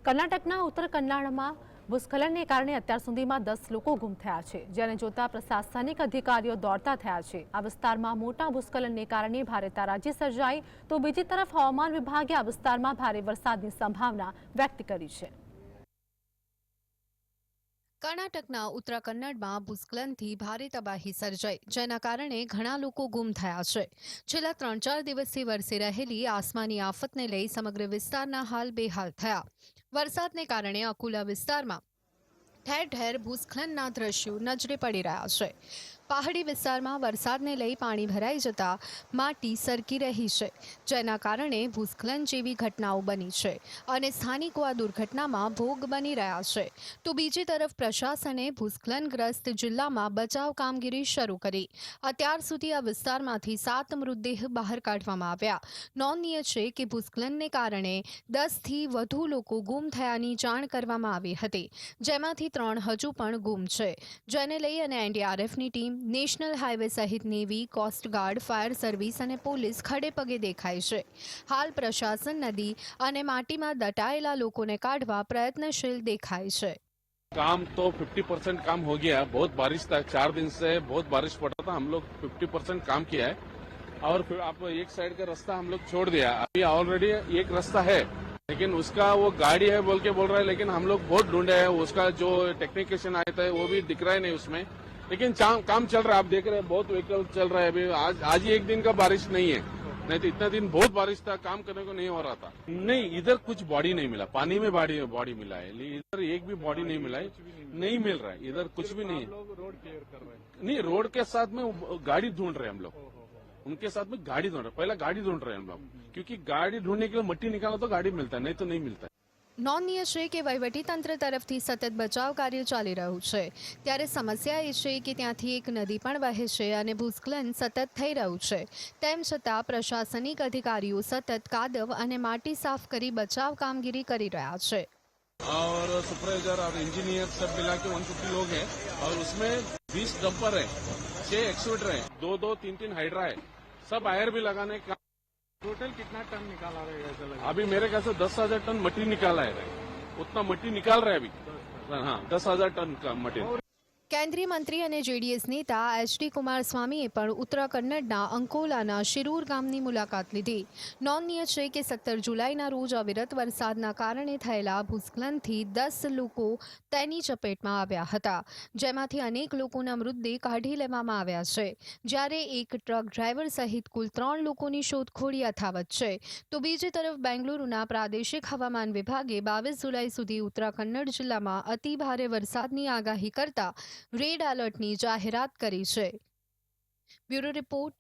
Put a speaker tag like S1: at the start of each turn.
S1: કર્ણાટકના ઉત્તર કન્નડમાં ભૂસ્ખલનને કારણે અત્યાર સુધીમાં 10 લોકો ગુમ થયા છે, જેને જોતા પ્રશાસનિક અધિકારીઓ દોડતા થયા છે। આ વિસ્તારમાં મોટા ભૂસ્ખલનને કારણે ભારે તારાજી સર્જાઈ, તો બીજી તરફ હવામાન વિભાગે આ વિસ્તારમાં ભારે વરસાદની સંભાવના વ્યક્ત કરી છે।
S2: કર્ણાટકના ઉત્તર કન્નડમાં ભૂસ્ખલનથી ભારે તબાહી સર્જાઈ, જેના કારણે ઘણા લોકો ગુમ થયા છે। છેલ્લા 3-4 દિવસથી વરસી રહેલી આસમાની આફતને લઈ સમગ્ર વિસ્તારના હાલ બેહાલ થયા। વરસાદને કારણે અકોલા વિસ્તારમાં ઠેર ઠેર ભૂસ્ખલનના દ્રશ્યો નજરે પડી રહ્યા છે। પહાડી વિસ્તારમાં વરસાદને લઈ પાણી ભરાઈ જતા માટી સરકી રહી છે, જેના કારણે ભૂસ્ખલન જેવી ઘટનાઓ બની છે અને સ્થાનિકો આ દુર્ઘટનામાં ભોગ બની રહ્યા છે। તો બીજી તરફ પ્રશાસને ભૂસ્ખલનગ્રસ્ત જિલ્લામાં બચાવ કામગીરી શરૂ કરી। અત્યાર સુધી આ વિસ્તારમાંથી 7 મૃતદેહ બહાર કાઢવામાં આવ્યા। નોંધનીય છે કે ભૂસ્ખલનને કારણે 10થી વધુ લોકો ગુમ થયાની જાણ કરવામાં આવી હતી, જેમાંથી 3 હજુ પણ ગુમ છે, જેને લઈ અને એનડીઆરએફની ટીમ, નેશનલ હાઈવે સહિત નેવી, કોસ્ટગાર્ડ, ફાયર સર્વિસ અને પોલીસ ખડે પગે દેખાઈ છે। હાલ પ્રશાસન નદી અને માટીમાં દટાયેલા લોકોને કાઢવા પ્રયત્નશીલ દેખાય છે।
S3: काम तो 50% काम हो गया। बहुत बारिश था, 4 दिन से बहुत बारिश पड़ा था। हम लोग 50% काम किया है और फिर आप एक साइड का रास्ता हम लोग छोड़ दिया। अभी ऑलरेडी एक रास्ता है, लेकिन उसका वो गाड़ी है बोल के बोल रहा है, लेकिन हम लोग बहुत ढूंढे हैं। उसका जो टेक्नीशियन आया था वो भी दिख रहा है नहीं उसमें, लेकिन काम चल रहा है। आप देख रहे हैं बहुत व्हीकल चल रहा है। अभी आज ही एक दिन का बारिश नहीं है, नहीं तो इतना दिन बहुत बारिश था, काम करने को नहीं हो रहा था। नहीं, इधर कुछ बॉडी नहीं मिला, पानी में बॉडी मिला है, इधर एक भी बॉडी नहीं मिला है, नहीं मिल रहा है, इधर कुछ भी नहीं है।
S4: रोड क्लियर कर रहे हैं?
S3: नहीं, रोड के साथ में गाड़ी ढूंढ रहे हैं हम लोग, उनके साथ में गाड़ी ढूंढ रहे, पहला गाड़ी ढूंढ रहे हैं हम लोग, क्योंकि गाड़ी ढूंढने के लिए मिट्टी निकाला तो गाड़ी मिलता है, नहीं तो नहीं मिलता है।
S2: નોંધનીય છે કે વહીવટીતંત્ર તરફથી સતત બચાવ કાર્ય ચાલી રહ્યું છે, ત્યારે સમસ્યા એ છે કે ત્યાંથી એક નદી પણ વહે છે અને ભૂસ્ખલન સતત થઈ રહ્યું છે। તેમ છતાં પ્રશાસનિક અધિકારીઓ સતત કાદવ અને માટી સાફ કરી બચાવ કામગીરી કરી રહ્યા છે।
S3: और सुपरवाइजर और इंजीनियर सब मिला के 150 लोग हैं और उसमें 20 डंपर है, 6 एक्सवेटर है, 2-2, 3-3 हाइड्रा है, सब आयर भी लगाने का।
S4: टोटल कितना टन निकाला रहेगा ऐसा लगा?
S3: अभी मेरे ख्याल से 10,000 टन मट्टी निकाला है, उतना मट्टी निकाल रहा है अभी। हाँ, 10,000 टन का मटेरियल।
S2: કેન્દ્રીય મંત્રી અને જેડીએસ નેતા એચડી કુમારસ્વામીએ પણ ઉત્તર કન્નડના અંકોલાના શિરૂર ગામની મુલાકાત લીધી। નોંધનીય છે કે 17 જુલાઈના રોજ અવિરત વરસાદના કારણે થયેલા ભૂસ્ખલનથી 10 લોકો તેની ચપેટમાં આવ્યા હતા, જેમાંથી અનેક લોકોના મૃતદેહ કાઢી લેવામાં આવ્યા છે, જ્યારે એક ટ્રક ડ્રાઈવર સહિત કુલ 3 લોકોની શોધખોળ યથાવત છે। તો બીજી તરફ બેંગલુરુના પ્રાદેશિક હવામાન વિભાગે 22 જુલાઈ સુધી ઉત્તર કન્નડ જિલ્લામાં અતિ ભારે વરસાદની આગાહી કરતા રેડ એલર્ટની જાહેરાત કરી છે। Bureau report,